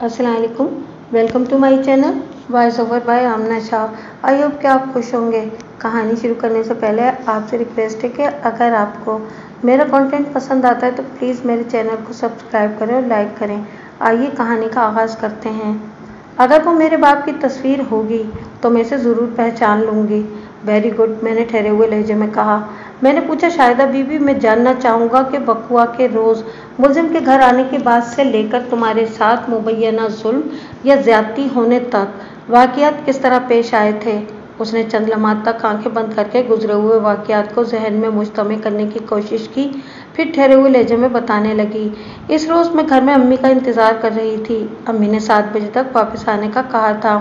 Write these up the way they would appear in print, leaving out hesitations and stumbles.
अस्सलाम वालेकुम। Welcome to my channel voice over by Amna Shah. I hope कि आप खुश होंगे। कहानी शुरू करने से पहले आपसे रिक्वेस्ट है कि अगर आपको मेरा कंटेंट पसंद आता है तो प्लीज़ मेरे चैनल को सब्सक्राइब करें और लाइक करें। आइए कहानी का आगाज़ करते हैं। अगर वो मेरे बाप की तस्वीर होगी तो मैं इसे ज़रूर पहचान लूँगी। वेरी गुड, मैंने ठहरे हुए लहजे में कहा। मैंने पूछा, शाहिदा बीबी, मैं जानना चाहूँगा कि बकुआ के रोज़ मुलजिम के घर आने के बाद से लेकर तुम्हारे साथ मुबैना जुल्म या ज्यादती होने तक वाक़यात किस तरह पेश आए थे। उसने चंद लम्हात तक आंखें बंद करके गुजरे हुए वाक़यात को जहन में मुजतमे करने की कोशिश की, फिर ठहरे हुए लहजे में बताने लगी। इस रोज़ मैं घर में अम्मी का इंतज़ार कर रही थी। अम्मी ने 7 बजे तक वापस आने का कहा था,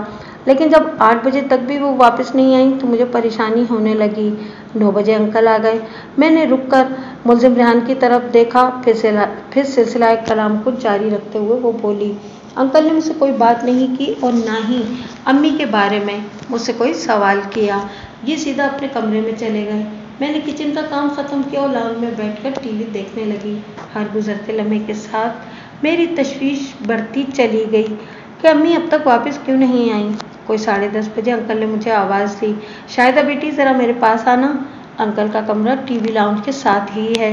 लेकिन जब 8 बजे तक भी वो वापस नहीं आई तो मुझे परेशानी होने लगी। 9 बजे अंकल आ गए। मैंने रुक कर मुलजिम रेहान की तरफ देखा। फिर सिलसिला कलाम को जारी रखते हुए वो बोली, अंकल ने मुझसे कोई बात नहीं की और ना ही अम्मी के बारे में मुझसे कोई सवाल किया। ये सीधा अपने कमरे में चले गए। मैंने किचन का काम ख़त्म किया और लाउंज में बैठकर टीवी देखने लगी। हर गुजरते लम्हे के साथ मेरी तशवीश बढ़ती चली गई कि अम्मी अब तक वापस क्यों नहीं आई। कोई 10:30 बजे अंकल ने मुझे आवाज़ दी, शाहिदा बेटी, ज़रा मेरे पास आना। अंकल का कमरा टीवी लाउंज के साथ ही है।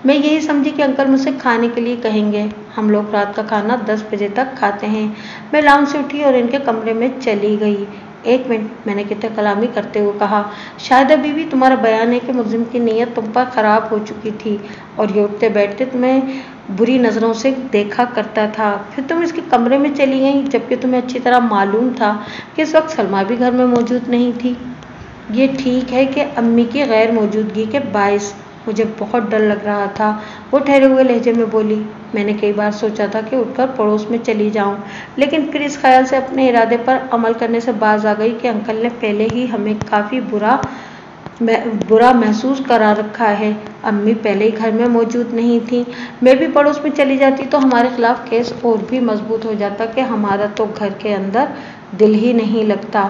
मैं यही समझी कि अंकल मुझसे खाने के लिए कहेंगे। हम लोग रात का खाना 10 बजे तक खाते हैं। मैं लाउंज से उठी और इनके कमरे में चली गई। 1 मिनट, मैंने कितने कलामी करते हुए कहा। शाहिदा बीवी, तुम्हारा बयान है कि मुलजिम की नीयत तुम पर ख़राब हो चुकी थी और ये उठते बैठते तुम्हें बुरी नज़रों से देखा करता था। फिर तुम इसके कमरे में चली गई, जबकि तुम्हें अच्छी तरह मालूम था कि इस वक्त सलमा भी घर में मौजूद नहीं थी। ये ठीक है कि अम्मी की गैर मौजूदगी के बायस मुझे बहुत डर लग रहा था। वो ठहरे हुए लहजे में बोली, मैंने कई बार सोचा था कि उठकर पड़ोस में चली जाऊं, लेकिन फिर इस ख्याल से अपने इरादे पर अमल करने से बाज आ गई कि अंकल ने पहले ही हमें काफ़ी बुरा महसूस करा रखा है। अम्मी पहले ही घर में मौजूद नहीं थी। मैं भी पड़ोस में चली जाती तो हमारे खिलाफ केस और भी मजबूत हो जाता कि हमारा तो घर के अंदर दिल ही नहीं लगता।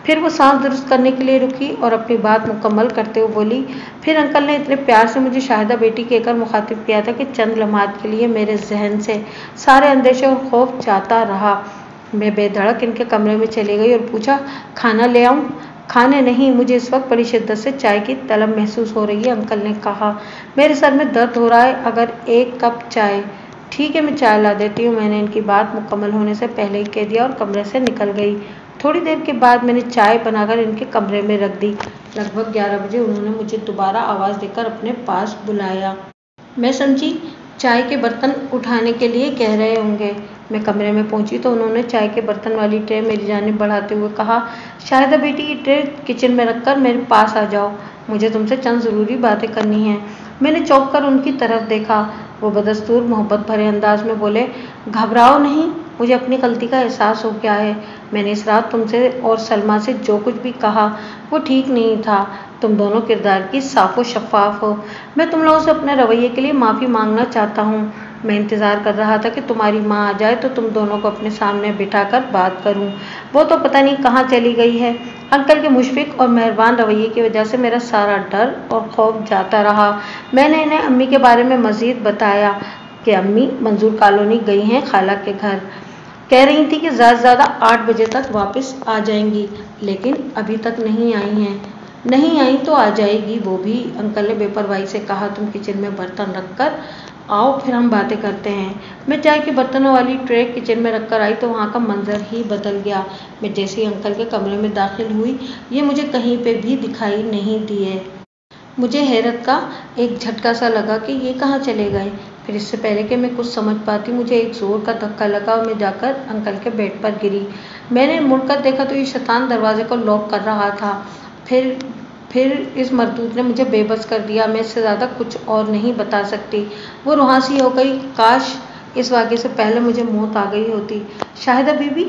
फिर वो सांस दुरुस्त करने के लिए रुकी और अपनी बात मुकम्मल करते हुए बोली, फिर अंकल ने इतने प्यार से मुझे शाहिदा बेटी कहकर मुखातिब किया था कि चंद लम्हात के लिए मेरे जहन से सारे अंदेशे और खौफ जाता रहा। मैं बेधड़क इनके कमरे में चली गई और पूछा, खाना ले आऊं? खाने नहीं, मुझे इस वक्त बड़ी शिद्दत से चाय की तलब महसूस हो रही है, अंकल ने कहा। मेरे सर में दर्द हो रहा है, अगर 1 कप चाय? ठीक है, मैं चाय ला देती हूँ, मैंने इनकी बात मुकम्मल होने से पहले ही कह दिया और कमरे से निकल गई। थोड़ी देर के बाद मैंने चाय बनाकर इनके कमरे में रख दी। लगभग 11 बजे उन्होंने मुझे दोबारा आवाज़ देकर अपने पास बुलाया। मैं समझी चाय के बर्तन उठाने के लिए कह रहे होंगे। मैं कमरे में पहुंची तो उन्होंने चाय के बर्तन वाली ट्रे मेरी जानिब बढ़ाते हुए कहा, शाहिदा बेटी, ये ट्रे किचन में रखकर मेरे पास आ जाओ, मुझे तुमसे चंद ज़रूरी बातें करनी हैं। मैंने चौंक कर उनकी तरफ देखा। वो बदस्तूर मोहब्बत भरे अंदाज में बोले, घबराओ नहीं, मुझे अपनी गलती का एहसास हो गया है। मैंने इस रात तुमसे और सलमा से जो कुछ भी कहा वो ठीक नहीं था। तुम दोनों किरदार की साफ़ व शफ़ाफ हो। मैं तुम लोगों से अपने रवैये के लिए माफ़ी मांगना चाहता हूँ। मैं इंतज़ार कर रहा था कि तुम्हारी माँ आ जाए तो तुम दोनों को अपने सामने बिठाकर बात करूँ। वो तो पता नहीं कहाँ चली गई है। अंकल के मुशफ़िक़ और मेहरबान रवैये की वजह से मेरा सारा डर और खौफ जाता रहा। मैंने इन्हें अम्मी के बारे में मज़ीद बताया कि अम्मी मंजूर कॉलोनी गई हैं खाला के घर। कह रही थी कि ज़्यादा से ज़्यादा 8 बजे तक वापस आ जाएंगी, लेकिन अभी तक नहीं आई हैं। नहीं आई तो आ जाएगी वो भी, अंकल ने बेपरवाही से कहा। तुम किचन में बर्तन रख कर आओ, फिर हम बातें करते हैं। मैं चाय के बर्तनों वाली ट्रे किचन में रख कर आई तो वहाँ का मंजर ही बदल गया। मैं जैसे ही अंकल के कमरे में दाखिल हुई, ये मुझे कहीं पे भी दिखाई नहीं दिए। मुझे हैरत का एक झटका सा लगा कि ये कहाँ चले गए। फिर इससे पहले कि मैं कुछ समझ पाती, मुझे एक ज़ोर का धक्का लगा और मैं जाकर अंकल के बेड पर गिरी। मैंने मुड़कर देखा तो ये शैतान दरवाजे को लॉक कर रहा था। फिर इस मरदूद ने मुझे बेबस कर दिया। मैं इससे ज़्यादा कुछ और नहीं बता सकती। वो रुहासी हो गई। काश इस वाक़े से पहले मुझे मौत आ गई होती। शाहिदा बीबी,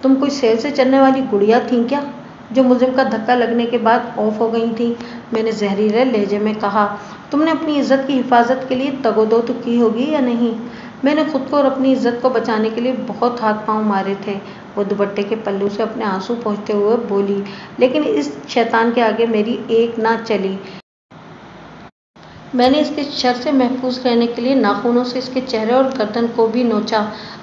तुम कोई सेल से चलने वाली गुड़िया थी क्या, जो मुलजिम का धक्का लगने के बाद ऑफ हो गई थी? मैंने जहरीले लहजे में कहा। तुमने अपनी इज्जत की हिफाजत के लिए तगोदो तो की होगी या नहीं? मैंने खुद को और अपनी इज्जत को बचाने के लिए बहुत हाथ पांव मारे थे। वो दुपट्टे के पल्लू से अपने आंसू पोंछते हुए बोली, लेकिन इस शैतान के आगे मेरी एक ना चली। मैंने इसके शर से महफूज रहने के लिए नाखूनों से इसके चेहरे और गर्दन को भी नोचा।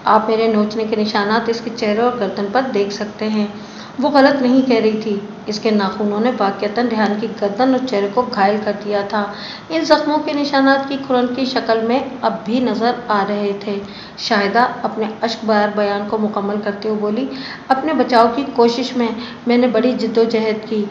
आप मेरे नोचने के निशानात इसके चेहरे और गर्दन पर देख सकते हैं। वो गलत नहीं कह रही थी। इसके नाखूनों ने वाकईतन रेहान की गर्दन और चेहरे को घायल कर दिया था। इन जख्मों के निशानात की खुरन की शक्ल में अब भी नजर आ रहे थे। शाहिदा अपने अश्कबार बयान को मुकम्मल करते हुए बोली, अपने बचाव की कोशिश में मैंने बड़ी जिद्दोजहद की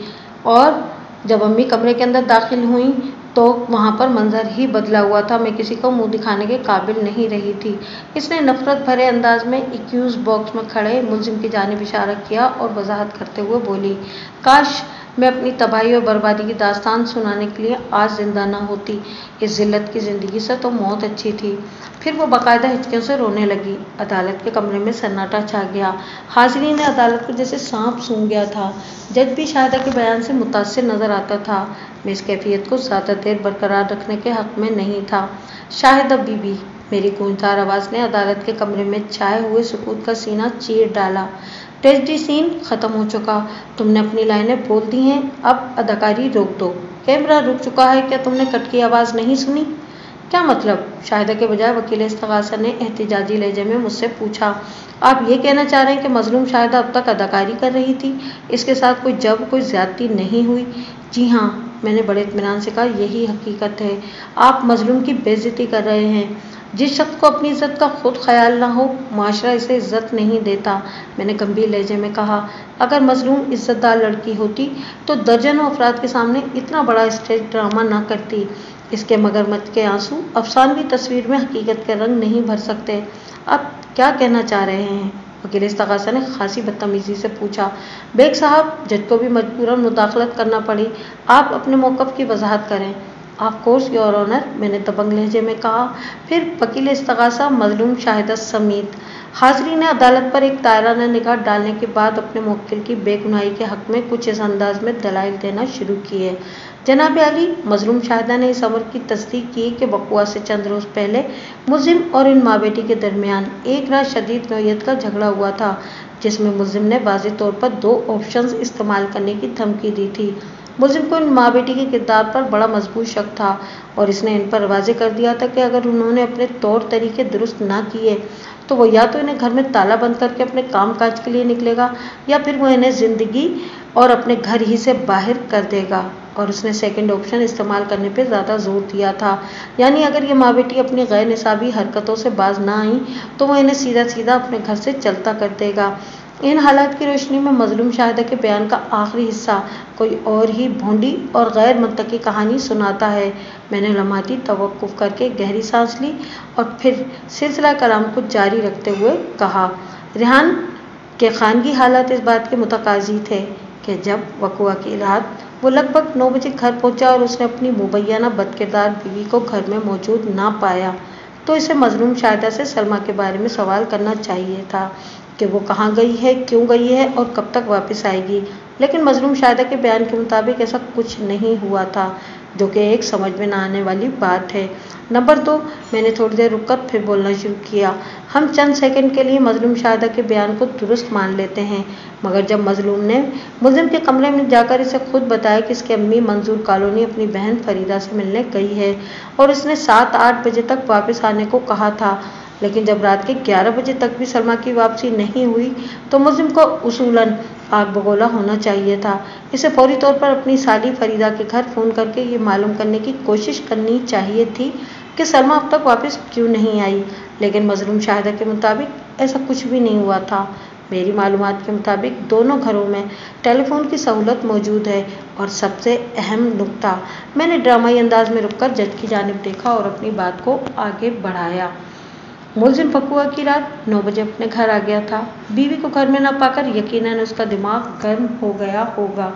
और जब अम्मी कमरे के अंदर दाखिल हुई तो वहाँ पर मंजर ही बदला हुआ था। मैं किसी को मुंह दिखाने के काबिल नहीं रही थी। इसने नफरत भरे अंदाज में एक्यूज बॉक्स में खड़े मुलजिम की जानिब इशारा किया और वजाहत करते हुए बोली, काश मैं अपनी तबाही और बर्बादी की दास्तान सुनाने के लिए आज जिंदा ना होती। इस जिल्लत की ज़िंदगी से तो मौत अच्छी थी। फिर वो बाकायदा हिचकियों से रोने लगी। अदालत के कमरे में सन्नाटा छा गया। हाजिरीन ने अदालत को जैसे सांप सूंघ गया था। जज भी शाहिदा के बयान से मुतासिर नजर आता था। मैं इस कैफियत को ज़्यादा देर बरकरार रखने के हक में नहीं था। शाहिदा बीबी, मेरी गूंजदार आवाज़ ने अदालत के कमरे में छाए हुए सुकूत का सीना चीर डाला। ट्रेजिडी सीन खत्म हो चुका। तुमने अपनी लाइनें बोल दी हैं, अब अदाकारी रोक दो। कैमरा रुक चुका है, क्या तुमने कट की आवाज़ नहीं सुनी? क्या मतलब? शाहिदा के बजाय वकील इस्तगासा ने एहतिजाजी लहजे में मुझसे पूछा। आप ये कहना चाह रहे हैं कि मजलूम शाहिदा अब तक अदाकारी कर रही थी, इसके साथ कोई जब कोई ज्यादती नहीं हुई? जी हाँ, मैंने बड़े इत्मीनान से कहा, यही हकीकत है। आप मजलूम की बेइज्जती कर रहे हैं। जिस शख्स को अपनी इज्जत का खुद ख्याल ना हो, माशरा इसे इज्जत नहीं देता। मैंने गंभीर लहजे में कहा, अगर मजलूम इज्जतदार लड़की होती तो दर्जनों अफराद के सामने इतना बड़ा स्टेज ड्रामा ना करती। इसके मगरमच्छ के आंसू अफसानवी तस्वीर में हकीकत के रंग नहीं भर सकते। आप क्या कहना चाह रहे हैं? वकील इस्तगासा ने खासी बदतमीजी से पूछा। बेग साहब, जज को भी मजबूरन मुदाखलत करना पड़ी। आप अपने मौक़िफ़ की वजाहत करें। ऑफ कोर्स योर ऑनर, मैंने दबंग लहजे में कहा। फिर वकील इस्तगासा मजलूम शाहिदा समेत हाज़रीन ने अदालत पर एक तायराना निगाह डालने के बाद अपने मुवक्किल की बेगुनाही के हक में कुछ इस अंदाज में दलाइल देना शुरू किए। जनाब अली, मजलूम शाहिदा ने इस अमर की तस्दीक की कि वक़ुआ से चंद रोज़ पहले मुलजिम और इन माँ बेटी के दरमियान एक रात शदीद नौयत का झगड़ा हुआ था, जिसमें मुलजिम ने वाज़ेह तौर पर 2 ऑप्शंस इस्तेमाल करने की धमकी दी थी। मुलजिम को इन माँ बेटी के किरदार पर बड़ा मजबूत शक था और इसने इन पर वाज़ेह कर दिया था कि अगर उन्होंने अपने तौर तरीके दुरुस्त ना किए तो वो या तो इन्हें घर में ताला बंद करके अपने काम काज के लिए निकलेगा या फिर वो इन्हें ज़िंदगी और अपने घर ही से बाहर कर देगा। और उसने सेकंड ऑप्शन इस्तेमाल करने पे ज़्यादा जोर दिया था, यानी अगर ये माँ बेटी अपनी गैर निसाबी हरकतों से बाज ना आई तो वह इन्हें सीधा सीधा अपने घर से चलता कर देगा। इन हालात की रोशनी में मजलूम शाहिदा के बयान का आखिरी हिस्सा कोई और ही भोंडी और गैर मंतकी कहानी सुनाता है। मैंने लम्हाती तवक्कुफ करके गहरी सांस ली और फिर सिलसिला कलाम को जारी रखते हुए कहा, रेहान के खानगी हालात इस बात के मुतकाजी थे कि जब वक़ुआ की रात वो लगभग 9 बजे घर पहुंचा और उसने अपनी मुबैना बदकिरदार बीवी को घर में मौजूद ना पाया तो इसे मजलूम शाहिदा से सलमा के बारे में सवाल करना चाहिए था कि वो कहाँ गई है, क्यों गई है और कब तक वापस आएगी। लेकिन मजलूम शाहिदा के बयान के मुताबिक ऐसा कुछ नहीं हुआ था, जो कि एक समझ में ना आने वाली बात है। नंबर 2, मैंने थोड़ी देर रुककर फिर बोलना शुरू किया। हम चंद सेकंड के लिए मजलूम शाहिदा के बयान को दुरुस्त मान लेते हैं, मगर जब मजलूम ने मुलजिम के कमरे में जाकर इसे खुद बताया कि इसकी अम्मी मंजूर कॉलोनी अपनी बहन फरीदा से मिलने गई है और इसने 7-8 बजे तक वापस आने को कहा था, लेकिन जब रात के 11 बजे तक भी सलमा की वापसी नहीं हुई तो मुलजिम को उसूलन आग बगोला होना चाहिए था। इसे फौरी तौर पर अपनी साली फरीदा के घर फ़ोन करके ये मालूम करने की कोशिश करनी चाहिए थी कि सलमा अब तक वापस क्यों नहीं आई, लेकिन मजलूम शाहिदा के मुताबिक ऐसा कुछ भी नहीं हुआ था। मेरी मालूमात के मुताबिक दोनों घरों में टेलीफोन की सहूलत मौजूद है। और सबसे अहम नुक्ता, मैंने ड्रामाई अंदाज में रुककर जज की जानिब देखा और अपनी बात को आगे बढ़ाया। मुलजिम वक़ुआ की रात 9 बजे अपने घर आ गया था। बीवी को घर में न पाकर यकीनन उसका दिमाग गर्म हो गया होगा।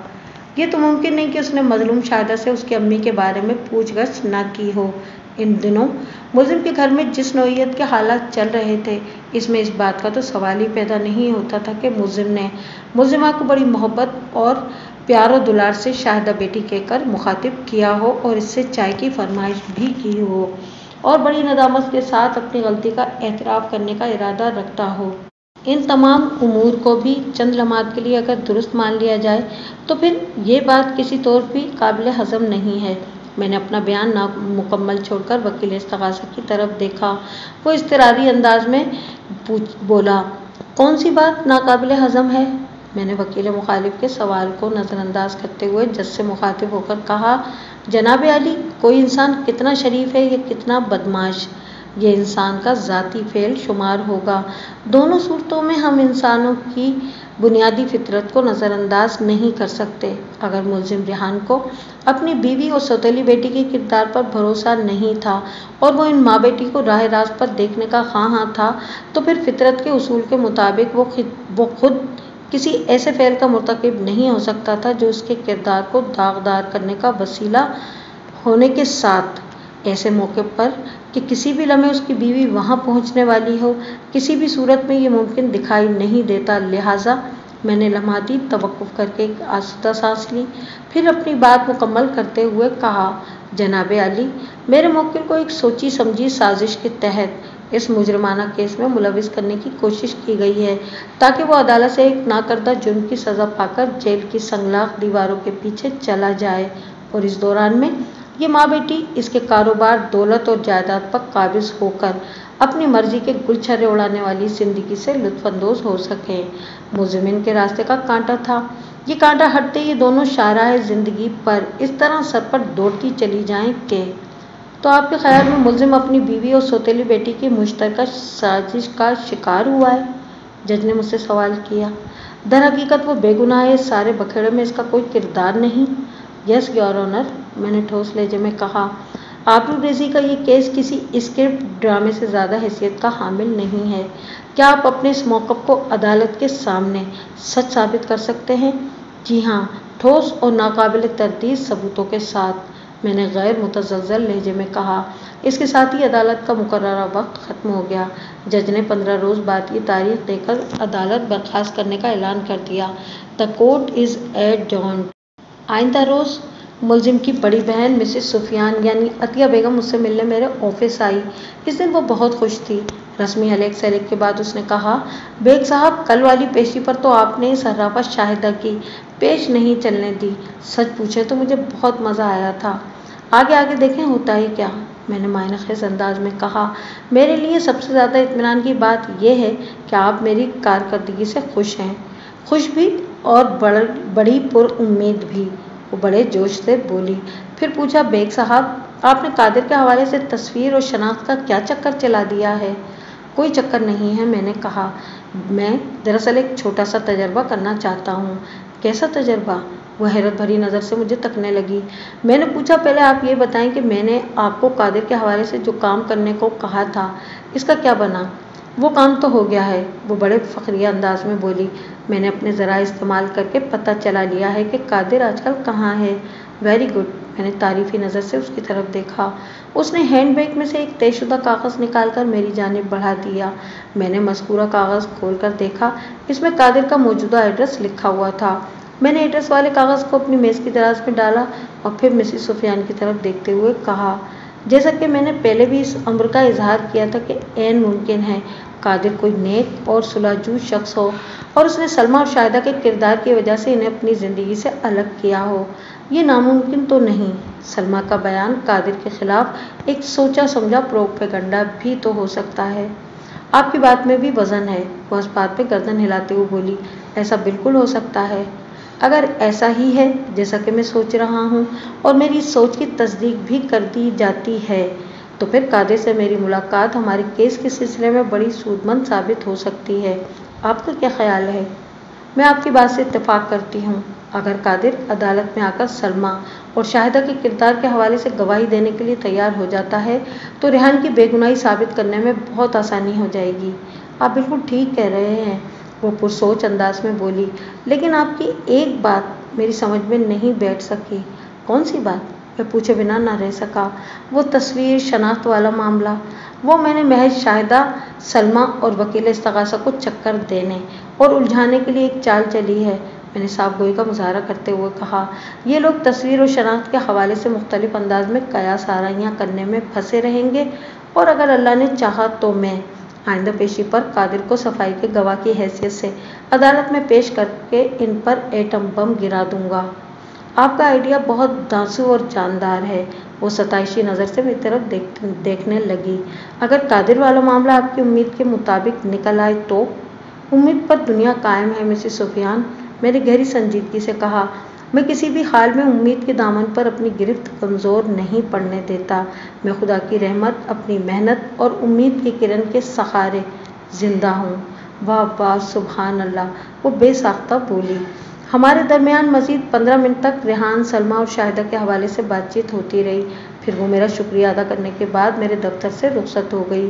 ये तो मुमकिन नहीं कि उसने मजलूम शाहिदा से उसकी अम्मी के बारे में पूछगछ न की हो। इन दिनों मुलजिम के घर में जिस नौइयत के हालात चल रहे थे, इसमें इस बात का तो सवाल ही पैदा नहीं होता था कि मुलजिम ने मुलजिमा को बड़ी मोहब्बत और प्यार और दुलार से शाहिदा बेटी कहकर मुखातिब किया हो और इससे चाय की फरमाइश भी की हो और बड़ी नदामत के साथ अपनी गलती का एतराफ़ करने का इरादा रखता हो। इन तमाम उमूर को भी चंद लम्हात के लिए अगर दुरुस्त मान लिया जाए तो फिर ये बात किसी तौर भी काबिल हज़म नहीं है। मैंने अपना बयान नामुकम्मल छोड़कर वकील इस्तग़ासा की तरफ देखा। वो इज़्तिरारी अंदाज में बोला, कौन सी बात नाकाबिले हज़म है? मैंने वकील मुखालिफ के सवाल को नज़रअंदाज करते हुए जज से मुखातिब होकर कहा, जनाब आली, कोई इंसान कितना शरीफ है या कितना बदमाश, ये इंसान का ज़ाती फ़ेल शुमार होगा। दोनों सूरतों में हम इंसानों की बुनियादी फितरत को नज़रअंदाज नहीं कर सकते। अगर मुलजिम रिहान को अपनी बीवी और सौतेली बेटी के किरदार पर भरोसा नहीं था और वो इन माँ बेटी को राह रास्त पर देखने का ख़्वाह था, तो फिर फितरत के उसूल के मुताबिक वो खुद किसी ऐसे फ़ेल का मुर्तकिब नहीं हो सकता था जो उसके किरदार को दागदार करने का वसीला होने के साथ ऐसे मौके पर कि किसी भी लम्हे उसकी बीवी वहाँ पहुँचने वाली हो, किसी भी सूरत में ये मुमकिन दिखाई नहीं देता। लिहाजा मैंने लम्हाती तवक्कुफ़ करके एक आसूदा सांस ली, फिर अपनी बात मुकम्मल करते हुए कहा, जनाब आली, मेरे मुवक्किल को एक सोची समझी साजिश के तहत इस मुजरमाना केस में मुलविस करने की कोशिश की गई है ताकि वो अदालत से एक नाकर्दा जुर्म की सज़ा पाकर जेल की संगलाख दीवारों के पीछे चला जाए और इस दौरान में ये माँ बेटी इसके कारोबार, दौलत और जायदाद पर काबिज होकर अपनी मर्जी के गुलछर्रे उड़ाने वाली ज़िंदगी से लुत्फ़अंदोज़ हो सकें। मुज़मिन के रास्ते का कांटा था। ये कांटा हटते ही दोनों शाहराहे ज़िंदगी पर इस तरह सर पर दौड़ती चली जाएं कि तो आपके ख्याल में मुलजिम अपनी बीवी और सौतेली बेटी की मुश्तरका साजिश का शिकार हुआ है? जज ने मुझसे सवाल किया। दर हकीकत वो बेगुनाह है, सारे बखेड़े में इसका कोई किरदार नहीं। यस योर ऑनर, मैंने ठोस लहजे में कहा। आबरूरेज़ी का ये केस किसी स्क्रिप्ट ड्रामे से ज़्यादा हैसियत का हामिल नहीं है। क्या आप अपने इस मौक़िफ़ को अदालत के सामने सच साबित कर सकते हैं? जी हाँ, ठोस और नाकाबिल तरदीद सबूतों के साथ, मैंने गैर मुतज़लज़ल लहजे में कहा। इसके साथ ही अदालत का मुकर्ररा वक्त ख़त्म हो गया। जज ने 15 रोज़ बाद की तारीख देकर अदालत बर्खास्त करने का ऐलान कर दिया। The court is adjourned. आइंदा रोज़ मुलजिम की बड़ी बहन मिसेस सुफियान यानी अतिया बेगम मुझसे मिलने मेरे ऑफिस आई। इस दिन वो बहुत खुश थी। रस्मी हलेक सलेक के बाद उसने कहा, बेग साहब, कल वाली पेशी पर तो आपने सर्राफा शाहिदा की पेश नहीं चलने दी। सच पूछे तो मुझे बहुत मज़ा आया था। आगे आगे देखें होता ही क्या, मैंने मायनेखेज़ अंदाज में कहा। मेरे लिए सबसे ज़्यादा इत्मीनान की बात यह है कि आप मेरी कारकर्दगी से खुश हैं। खुश भी और बड़ी पुरउम्मीद भी। वो बड़े जोश से बोली। फिर पूछा, बेग साहब, आपने कादिर के हवाले से तस्वीर और शनाख्त का क्या चक्कर चला दिया है? कोई चक्कर नहीं है, मैंने कहा। मैं दरअसल एक छोटा सा तजर्बा करना चाहता हूँ। कैसा तजर्बा? वह हैरत भरी नज़र से मुझे तकने लगी। मैंने पूछा, पहले आप ये बताएं कि मैंने आपको कादिर के हवाले से जो काम करने को कहा था, इसका क्या बना? वो काम तो हो गया है, वो बड़े फ़ख्रिया अंदाज में बोली। मैंने अपने ज़राए इस्तेमाल करके पता चला लिया है कि कादिर आजकल कहाँ है। वेरी गुड, मैंने तारीफ़ी नज़र से उसकी तरफ देखा। उसने हैंड बैग में से एक तयशुदा कागज़ निकालकर मेरी जानिब बढ़ा दिया। मैंने मज़कूरा कागज़ खोलकर देखा। इसमें कादिर का मौजूदा एड्रेस लिखा हुआ था। मैंने एड्रेस वाले कागज़ को अपनी मेज़ की दराज में डाला और फिर मिसेस सुफियान की तरफ देखते हुए कहा, जैसा कि मैंने पहले भी इस अम्र का इजहार किया था कि ऐन मुमकिन है कादिर कोई नेक और सुलहजू शख्स हो और उसने सलमा और शाहिदा के किरदार की वजह से इन्हें अपनी ज़िंदगी से अलग किया हो। ये नामुमकिन तो नहीं। सलमा का बयान कादिर के ख़िलाफ़ एक सोचा समझा प्रोपेगंडा भी तो हो सकता है। आपकी बात में भी वज़न है, वह इस बात पर गर्दन हिलाते हुए बोली। ऐसा बिल्कुल हो सकता है। अगर ऐसा ही है जैसा कि मैं सोच रहा हूँ और मेरी इस सोच की तस्दीक भी कर दी जाती है, तो फिर कादिर से मेरी मुलाकात हमारे केस के सिलसिले में बड़ी सूदमंद साबित हो सकती है। आपका क्या ख्याल है? मैं आपकी बात से इत्तेफाक करती हूँ। अगर कादिर अदालत में आकर सलमा और शाहिदा के किरदार के हवाले से गवाही देने के लिए तैयार हो जाता है तो रेहान की बेगुनाही साबित करने में बहुत आसानी हो जाएगी। आप बिल्कुल ठीक कह रहे हैं, वो पुरसोच अंदाज में बोली। लेकिन आपकी एक बात मेरी समझ में नहीं बैठ सकी। कौन सी बात? मैं पूछे बिना ना रह सका। वो तस्वीर शनाख्त वाला मामला। वो मैंने महज शाहिदा, सलमा और वकील इस्तग़ासा को चक्कर देने और उलझाने के लिए एक चाल चली है, मैंने साफ गोई का मुजाहरा करते हुए कहा। ये लोग तस्वीर और शनाख्त के हवाले से मुख्तलिफ अंदाज में कयास आराइयाँ करने में फंसे रहेंगे और अगर अल्लाह ने चाहा तो मैं आइंदा पेशी पर कादिर को सफाई के गवाह की हैसियत से अदालत में पेश करके इन पर एटम बम गिरा दूंगा। آپ کا آئیڈیا بہت دانسو اور جاندار ہے۔ وہ ستائشی نظر سے میری طرف دیکھنے لگی۔ اگر قادر والا معاملہ آپ کی امید کے مطابق نکل آئے تو؟ امید پر دنیا قائم ہے مسز سفیان، میں نے گہری سنجیدگی سے کہا۔ میں کسی بھی حال میں امید کے دامن پر اپنی گرفت کمزور نہیں پڑنے دیتا۔ میں خدا کی رحمت، اپنی محنت اور امید کی کرن کے سہارے زندہ ہوں۔ واہ واہ، سبحان اللہ، وہ بے ساختہ بولی۔ ہمارے درمیان مزید 15 منٹ تک ریحان، سلمیٰ اور شاہدہ کے حوالے سے بات چیت ہوتی رہی۔ پھر وہ میرا شکریہ ادا کرنے کے بعد میرے دفتر سے رخصت ہو گئی۔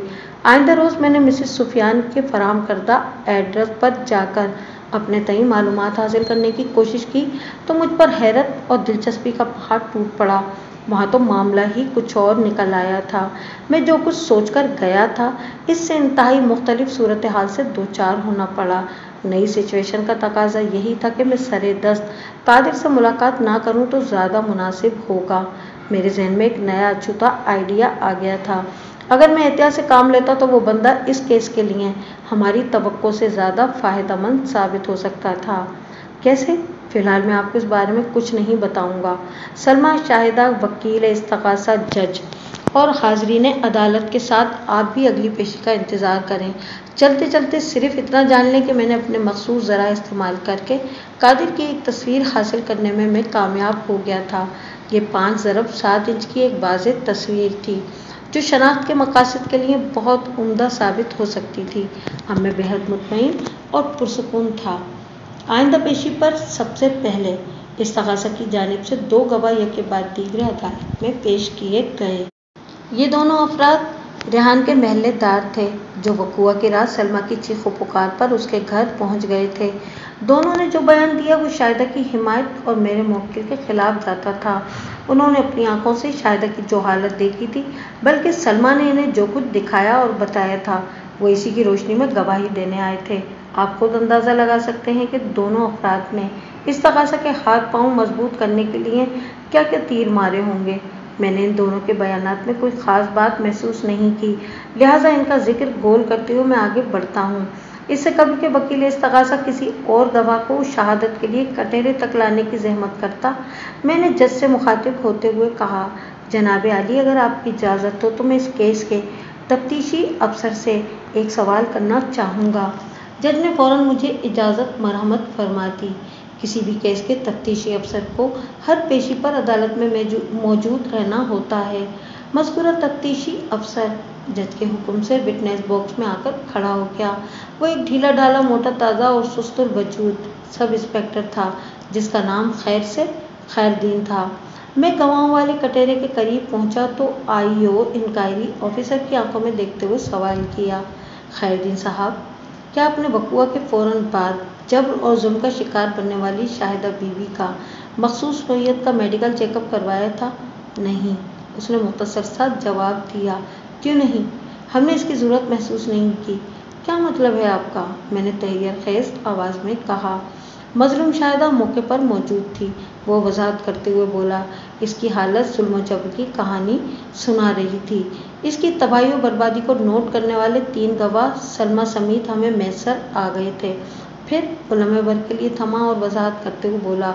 آئندہ روز میں نے مسز سفیان کے فراہم کردہ ایڈریس پر جا کر اپنے تئیں معلومات حاصل کرنے کی کوشش کی تو مجھ پر حیرت اور دلچسپی کا پہاڑ ٹوٹ پڑا۔ وہاں تو معاملہ ہی کچھ اور نکل آیا تھا۔ میں جو کچھ سوچ کر گیا تھا اس سے انتہائی مختلف صورتحال سے دوچار ہونا پڑا۔ نئی سچویشن کا تقاضا یہی تھا کہ میں سرے دست قادر سے ملاقات نہ کروں تو زیادہ مناسب ہوگا۔ میرے ذہن میں ایک نیا اچھوتا آئیڈیا آ گیا تھا۔ اگر میں احتیاط سے کام لیتا تو وہ بندہ اس کیس کے لیے ہماری توقع سے زیادہ فائدہ مند ثابت ہو سکتا تھا۔ کیسے؟ فی الحال میں آپ کو اس بارے میں کچھ نہیں بتاؤں گا۔ سلمیٰ، شاہدہ، وکیل استغاثہ، جج اور حاضرین عدالت کے ساتھ آپ بھی اگلی پیشی کا انتظار کریں۔ چلتے چلتے صرف اتنا جان لیں کہ میں نے اپنے مخصوص ذرائع استعمال کر کے قادر کی ایک تصویر حاصل کرنے میں کامیاب ہو گیا تھا۔ یہ 5x7 کی ایک واضح تصویر تھی جو شناخت کے مقاصد کے لیے بہت عمدہ ثابت ہو سکتی تھی۔ اب میں بے حد مطمئن اور پرسکون تھا۔ آئندہ پیشی پر سب سے پہلے استغاثہ کی جانب سے 2 گواہ یکے بعد دیگرے عدالت میں پیش کیے گئے۔ یہ دونوں افراد ریحان کے محلے دار تھے جو وقوعہ کی رات سلمیٰ کی چیخ و پکار پر اس کے گھر پہنچ گئے تھے۔ دونوں نے جو بیان دیا وہ شاہدہ کی حمایت اور میرے موکل کے خلاف جاتا تھا۔ انہوں نے اپنی آنکھوں سے شاہدہ کی جو حالت دیکھی تھی، بلکہ سلمیٰ نے انہیں جو کچھ دکھایا اور بتایا تھا، وہ اسی کی روشنی میں گواہی دینے آئے تھے۔ آپ خود اندازہ لگا سکتے ہیں کہ دونوں افراد نے استغاثہ کے ہاتھ پاؤں مضبوط کرنے کے لیے کیا کیا تیر مارے ہوں گے۔ میں نے ان دونوں کے بیانات میں کوئی خاص بات محسوس نہیں کی، لہٰذا ان کا ذکر گول کرتے ہوئے میں آگے بڑھتا ہوں۔ اس سے قبل کہ وکیل استغاثہ کسی اور گواہ کو شہادت کے لیے کٹہرے تک لانے کی زحمت کرتا، میں نے جج سے مخاطب ہوتے ہوئے کہا، جناب عالی، اگر آپ کی اجازت ہو تو میں اس کیس کے تفتیشی افسر سے ایک سوال کرنا چاہوں گا۔ جج نے فوراً مجھے اجازت مرحمت فرما دی۔ کسی بھی کیس کے تفتیشی افسر کو ہر پیشی پر عدالت میں موجود رہنا ہوتا ہے۔ مذکورہ تفتیشی افسر جج کے حکم سے وٹنس باکس میں آ کر کھڑا ہو گیا۔ وہ ایک ڈھیلا ڈھالا، موٹا تازہ اور سست الوجود سب انسپکٹر تھا جس کا نام خیردین تھا۔ میں گواہوں والے کٹہرے کے قریب پہنچا تو IO انکوائری آفیسر کی آنکھوں میں دیکھتے ہوئے سوال کیا، خیردین صاحب، کیا آپ نے وقوعہ کے فوراً بعد جبر اور ظلم کا شکار بننے والی شاہدہ بی بی کا مخصوص نوعیت کا میڈیکل چیک اپ کروایا تھا؟ نہیں، اس نے مختصر سا جواب دیا۔ کیوں نہیں؟ ہم نے اس کی ضرورت محسوس نہیں کی۔ کیا مطلب ہے آپ کا؟ میں نے تحیر خیز آواز میں کہا۔ مظلوم شاہدہ موقع پر موجود تھی۔ وہ وضاحت کرتے ہوئے بولا، اس کی حالت ظلم و جبر کی کہانی سنا رہی تھی۔ اس کی تباہی و بربادی کو نوٹ کرنے والے 3 گواہ سلمیٰ سمیت ہمیں میسر آ گئے تھے۔ پھر وہ لمحے بھر کے لیے تھما اور وضاحت کرتے ہوئے بولا،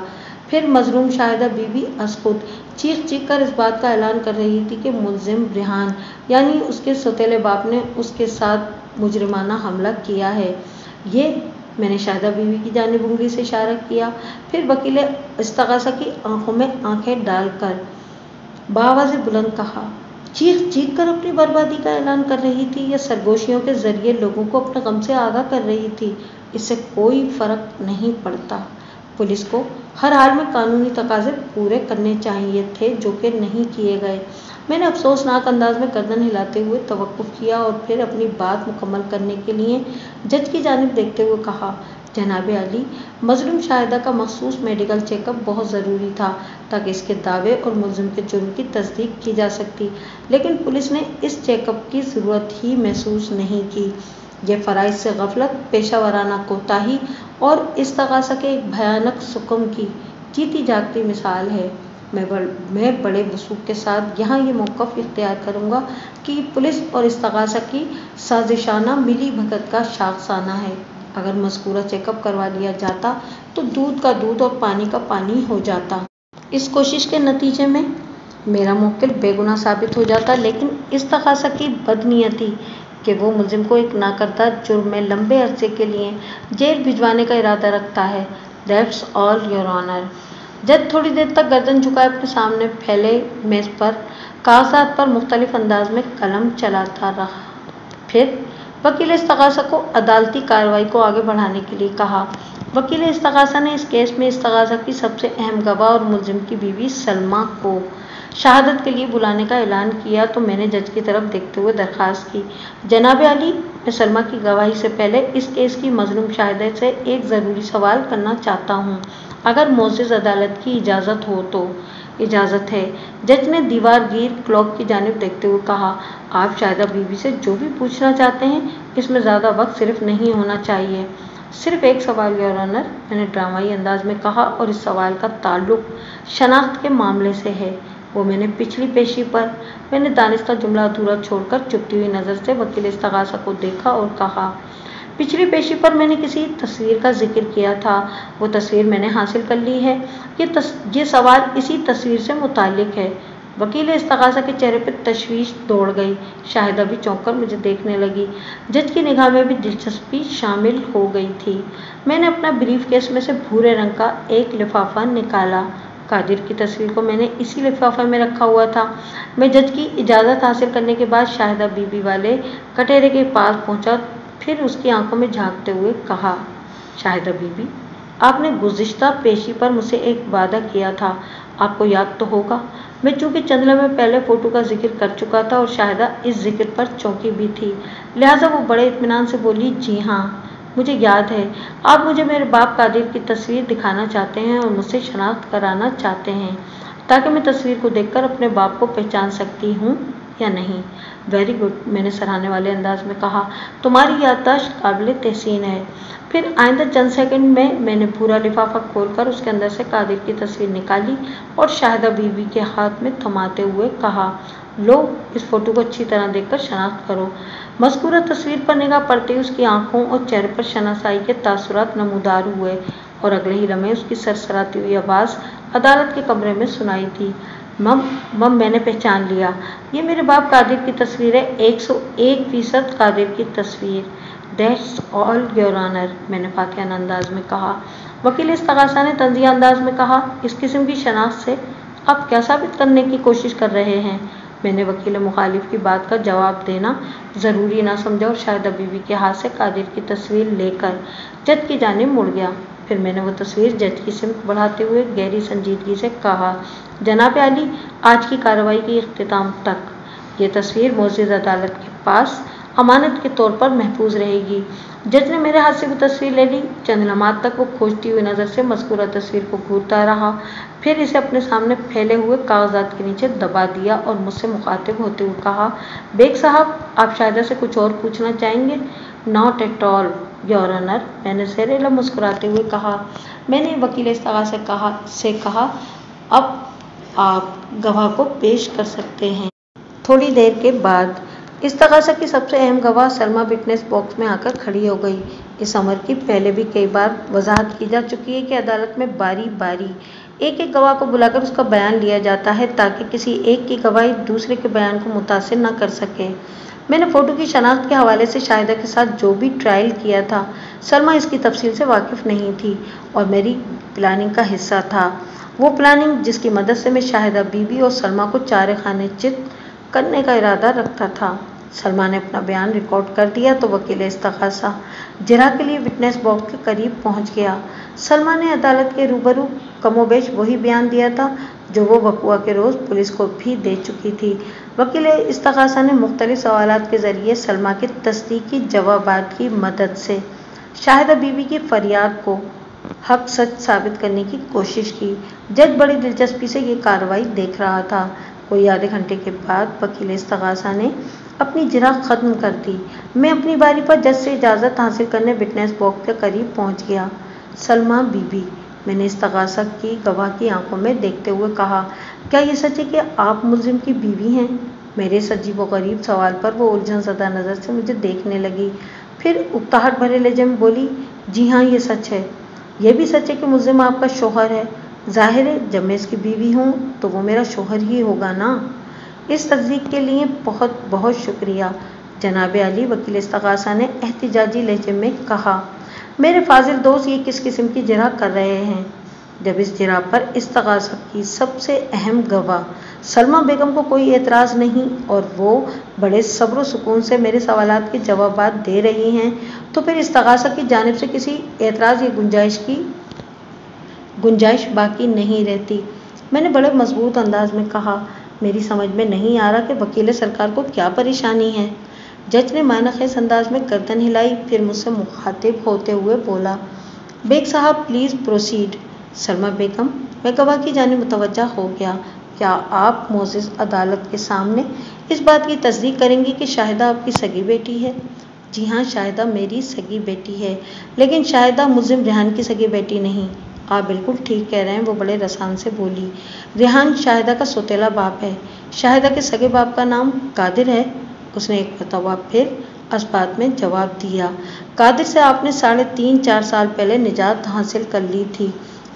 پھر مظلوم شاہدہ بی بی از خود چیخ چیخ کر اس بات کا اعلان کر رہی تھی کہ ملزم ریحان یعنی اس کے سوتیلے باپ نے اس کے ساتھ مجرمانہ حملہ کیا ہے۔ یہ، میں نے شاہدہ بی بی کی جانب انگلی سے اشارہ کیا، پھر وکیل استغاثہ کی آنکھوں میں آنکھیں ڈال کر بآواز بلند کہا، چیخ چیخ کر اپنی بربادی کا اعلان کر رہی تھی یا سرگوشیوں کے ذریعے لوگوں کو اپنے غم سے آگاہ کر رہی تھی؟ اس سے کوئی فرق نہیں پڑتا۔ پولیس کو ہر حال میں قانونی تقاضے پورے کرنے چاہیے تھے جو کہ نہیں کیے گئے۔ میں نے افسوسناک انداز میں گردن ہلاتے ہوئے توقف کیا اور پھر اپنی بات مکمل کرنے کے لیے جج کی جانب دیکھتے ہوئے کہا، جناب عالی، مظلوم شاہدہ کا مخصوص میڈیکل چیک اپ بہت ضروری تھا تاکہ اس کے دعوے اور ملزم کے جرم کی تصدیق کی جا سکتی، لیکن پولیس نے اس چیک اپ کی ضرورت ہی محسوس نہیں کی۔ یہ فرائض سے غفلت، پیشہ ورانہ کوتاہی اور استغاثہ کے ایک بھیانک سقم کی جیتی جاگتی مثال ہے۔ میں بڑے وثوق کے ساتھ یہاں یہ موقف اختیار کروں گا کہ پولیس اور استغاثہ کی سازشانہ ملی بھگت کا شاخسانہ ہے۔ اگر مذکورہ چیک اپ کروا لیا جاتا تو دودھ کا دودھ اور پانی کا پانی ہو جاتا۔ इस कोशिश के नतीजे में मेरा मुवक्किल बेगुनाह साबित हो जाता, लेकिन इस तकाज़ा की बदनीयती कि वो मुलजिम को एक नाकर्दा जुर्म में लंबे अरसे के लिए जेल भिजवाने का इरादा रखता है। That's all your honour. जज थोड़ी देर तक गर्दन झुकाए अपने सामने फैले मेज पर कागजात पर मुख्तलिफ अंदाज में कलम चलाता रहा। फिर वकील इस्तग़ासा को अदालती कार्रवाई को आगे बढ़ाने के लिए कहा। वकील इस्तग़ासा ने इस केस में इस्तग़ासा की सबसे अहम गवाह और मुलजिम की बीवी सलमा को शहादत के लिए बुलाने का ऐलान किया तो मैंने जज की तरफ देखते हुए दरख्वास्त की, जनाब अली, मैं सलमा की गवाही से पहले इस केस की मजलूम शाहिदा से एक ज़रूरी सवाल करना चाहता हूँ, अगर मोअज़्ज़िज़ अदालत की इजाज़त हो तो। इजाज़त है, जज ने दीवार गिर क्लॉक की जानिब देखते हुए कहा। आप शाहिदा बीवी से जो भी पूछना चाहते हैं, इसमें ज़्यादा वक्त सिर्फ नहीं होना चाहिए। सिर्फ एक सवाल योर ऑनर, मैंने ड्रामाई अंदाज में कहा, और इस सवाल का ताल्लुक शनाख्त के मामले से है। वो मैंने पिछली पेशी पर। मैंने दानिस्ता जुमला अधूरा छोड़कर चुभती हुई नज़र से वकील इस्तग़ासा को देखा और कहा, पिछली पेशी पर मैंने किसी तस्वीर का जिक्र किया था, वो तस्वीर मैंने हासिल कर ली है। ये सवाल इसी तस्वीर से मुताल्लिक है। वकील इस्तग़ासा के चेहरे पर तशवीश दौड़ गई। शाहिदा भी चौंक कर मुझे देखने लगी। जज की निगाह में भी दिलचस्पी शामिल हो गई थी। मैंने अपना ब्रीफ केस में से भूरे रंग का एक लिफाफा निकाला। कादिर की तस्वीर को मैंने इसी लिफाफे में रखा हुआ था। मैं जज की इजाज़त हासिल करने के बाद शाहिदा बीबी वाले कटहरे के पास पहुंचा, फिर उसकी आंखों में झांकते हुए कहा, शाहिदा बीबी, आपने गुज़िश्ता पेशी पर मुझसे एक वादा किया था, आपको याद तो होगा। मैं चूँकि चंद लम्हे पहले फ़ोटो का जिक्र कर चुका था और शाहिदा इस जिक्र पर चौंकी भी थी, लिहाजा वो बड़े इत्मीनान से बोली, जी हाँ, मुझे याद है। आप मुझे मेरे बाप कादिर की तस्वीर दिखाना चाहते हैं और मुझसे शनाख्त कराना चाहते हैं, ताकि मैं तस्वीर को देखकर अपने बाप को पहचान सकती हूँ या नहीं। वेरी गुड, मैंने सराहने वाले अंदाज में कहा, तुम्हारी याददाश्त काबिल तहसीन है। फिर आइंदा चंद सेकंड में मैंने पूरा लिफाफा खोलकर उसके अंदर से कादिर की तस्वीर निकाली और शाहिदा बीवी के हाथ में थमाते हुए कहा, लो, इस फोटो को अच्छी तरह देखकर शनाख्त करो। मज़कूरा तस्वीर पर निगाह पड़ते ही उसकी आंखों और चेहरे पर शनासाई के तासुरात नमूदार हुए और अगले ही लम्हे उसकी सरसराती हुई आवाज़ अदालत के कमरे में सुनाई दी, मम, मैंने पहचान लिया। ये मेरे बाप कादिर की तस्वीर है, 101% कादिर की तस्वीर। दैट्स ऑल योर ऑनर, मैंने फातिहाना अंदाज में कहा। वकील इस्तग़ासा ने तंज़िया अंदाज में कहा, इस किस्म की शनाख्त से आप क्या साबित करने की कोशिश कर रहे हैं? मैंने वकील मुखालिफ की बात का जवाब देना ज़रूरी ना समझा और शाहिदा बीवी के हाथ से कादिर की तस्वीर लेकर जज की जानिब मुड़ गया। फिर मैंने वो तस्वीर जज की सिमत बढ़ाते हुए गहरी संजीदगी से कहा, जनाब अली, आज की कार्रवाई के इख्तिताम तक ये तस्वीर मुअज़्ज़िज़ अदालत के पास अमानत के तौर पर महफूज रहेगी। जज ने मेरे हाथ से वो तस्वीर ले ली। चंद लम्हात तक वो खोजती हुई नज़र से मज़कूरा तस्वीर को घूरता रहा, फिर इसे अपने सामने फैले हुए कागजात के नीचे दबा दिया और मुझसे मुखातिब होते हुए कहा, बेग साहब, आप शाहिदा से कुछ और पूछना चाहेंगे? Not at all your honour, मैंने ज़ेर-ए-लब मुस्कुराते हुए कहा। मैंने वकील इस्तग़ासा से कहा, अब आप गवाह को पेश कर सकते हैं। थोड़ी देर के बाद इस्तग़ासा की सबसे अहम गवाह सलमा विटनेस बॉक्स में आकर खड़ी हो गई। इस अमर की पहले भी कई बार वजाहत की जा चुकी है कि अदालत में बारी बारी एक एक गवाह को बुलाकर उसका बयान लिया जाता है, ताकि किसी एक की गवाही दूसरे के बयान को मुतासिर न कर सके। मैंने फ़ोटो की शनाख्त के हवाले से शाहिदा के साथ जो भी ट्रायल किया था, सलमा इसकी तफसील से वाकिफ़ नहीं थी और मेरी प्लानिंग का हिस्सा था। वो प्लानिंग जिसकी मदद से मैं शाहिदा बीवी और सलमा को चारे खाने चित करने का इरादा रखता था। सलमा ने अपना बयान रिकॉर्ड कर दिया तो वकील इस्तग़ासा जरा के लिए विटनेस बॉक्स के करीब पहुंच गया। सलमा ने अदालत के रूबरू कमोबेश वही बयान दिया था जो वो वक़ुआ के रोज़ पुलिस को भी दे चुकी थी। वकील इस्तग़ासा ने मुख्तलिफ सवालात के ज़रिए सलमा के तस्दीकी जवाबात की मदद से शाहिदा बीवी की फरियाद को हक सच साबित करने की कोशिश की। जज बड़ी दिलचस्पी से ये कार्रवाई देख रहा था। कोई आधे घंटे के बाद वकील इस्तग़ासा ने अपनी जिरा ख़त्म कर दी। मैं अपनी बारी पर जज से इजाज़त हासिल करने विटनेस बॉक्स के करीब पहुंच गया। सलमा बीबी, मैंने इस्तग़ासा की गवाह की आंखों में देखते हुए कहा, क्या ये सच है कि आप मुलजिम की बीवी हैं? मेरे इस अजीब व गरीब सवाल पर वो उलझन ज़दा नज़र से मुझे देखने लगी, फिर उकताहट भरे लहजे में बोली, जी हाँ, ये सच है। यह भी सच है कि मुलजिम आपका शौहर है। ظاہر ہے جب میں اس کی بیوی ہوں تو وہ میرا شوہر ہی ہوگا نا۔ اس تصدیق کے لیے بہت بہت شکریہ جناب عالی، وکیل استغاثہ نے احتجاجی لہجے میں کہا۔ میرے فاضل دوست یہ کس قسم کی جرح کر رہے ہیں؟ جب اس جرح پر استغاثہ کی سب سے اہم گواہ سلمیٰ بیگم کو کوئی اعتراض نہیں اور وہ بڑے صبر و سکون سے میرے سوالات کے جوابات دے رہی ہیں تو پھر استغاثہ کی جانب سے کسی اعتراض یا گنجائش باقی نہیں رہتی۔ میں نے بڑے مضبوط انداز میں کہا، میری سمجھ میں نہیں آ رہا کہ وکیل سرکار کو کیا پریشانی ہے۔ جج نے معنی خیز انداز میں گردن ہلائی، پھر مجھ سے مخاطب ہوتے ہوئے بولا، بیگ صاحب پلیز پروسیڈ۔ سلمیٰ بیگم، میں گواہ کی جانب متوجہ ہو گیا، کیا آپ معزز عدالت کے سامنے اس بات کی تصدیق کریں گی کہ شاہدہ آپ کی سگی بیٹی ہے؟ جی ہاں، شاہدہ میری سگی بیٹی ہے، لیکن شاہدہ ملزم ریحان کی سگی بیٹی نہیں۔ آپ بالکل ٹھیک کہہ رہے ہیں، وہ بڑے رسان سے بولی۔ ریحان شاہدہ کا سوتیلا باپ ہے۔ شاہدہ کے سگے باپ کا نام قادر ہے، اس نے ایک مرتبہ پھر اثبات میں جواب دیا۔ قادر سے آپ نے 3.5-4 سال پہلے نجات حاصل کر لی تھی؟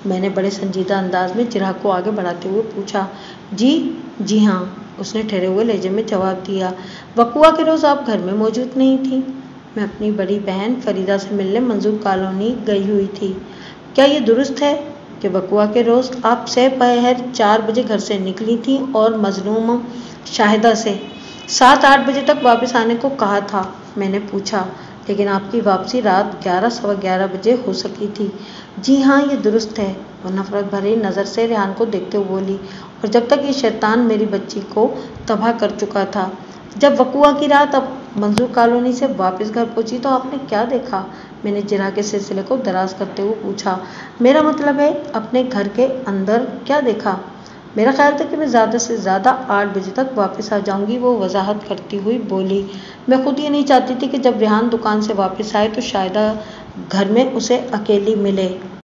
میں نے بڑے سنجیدہ انداز میں جرح کو آگے بڑھاتے ہوئے پوچھا۔ جی ہاں، اس نے ٹھہرے ہوئے لہجے میں جواب دیا۔ وقوعہ کے روز آپ گھر میں موجود نہیں تھیں؟ میں اپنی بڑی بہن فریدہ سے ملنے منظور کالونی گئی ہوئی تھی۔ کیا یہ درست ہے کہ وقوعہ کے روز آپ سہ پہر 4 بجے گھر سے نکلی تھیں اور مظلوم شاہدہ سے 7-8 بجے تک واپس آنے کو کہا تھا؟ میں نے پوچھا۔ لیکن آپ کی واپسی رات 11-11:15 بجے ہو سکی تھی۔ جی ہاں، یہ درست ہے، وہ نفرت بھری نظر سے ریحان کو دیکھتے ہوئے بولی، اور جب تک یہ شیطان میری بچی کو تباہ کر چکا تھا۔ جب وقوعہ کی رات اب منظور کالونی سے واپس گھر پہنچی تو آپ نے کیا دیکھا؟ میں نے جرح کے سلسلے کو دراز کرتے ہوئے پوچھا۔ میرا مطلب ہے اپنے گھر کے اندر کیا دیکھا؟ میرا خیال تھا کہ میں زیادہ سے زیادہ 8 بجے تک واپس آ جاؤں گی، وہ وضاحت کرتی ہوئی بولی۔ میں خود یہ نہیں چاہتی تھی کہ جب ریحان دکان سے واپس آئے تو شاہدہ گھر میں اسے اکیلی ملے۔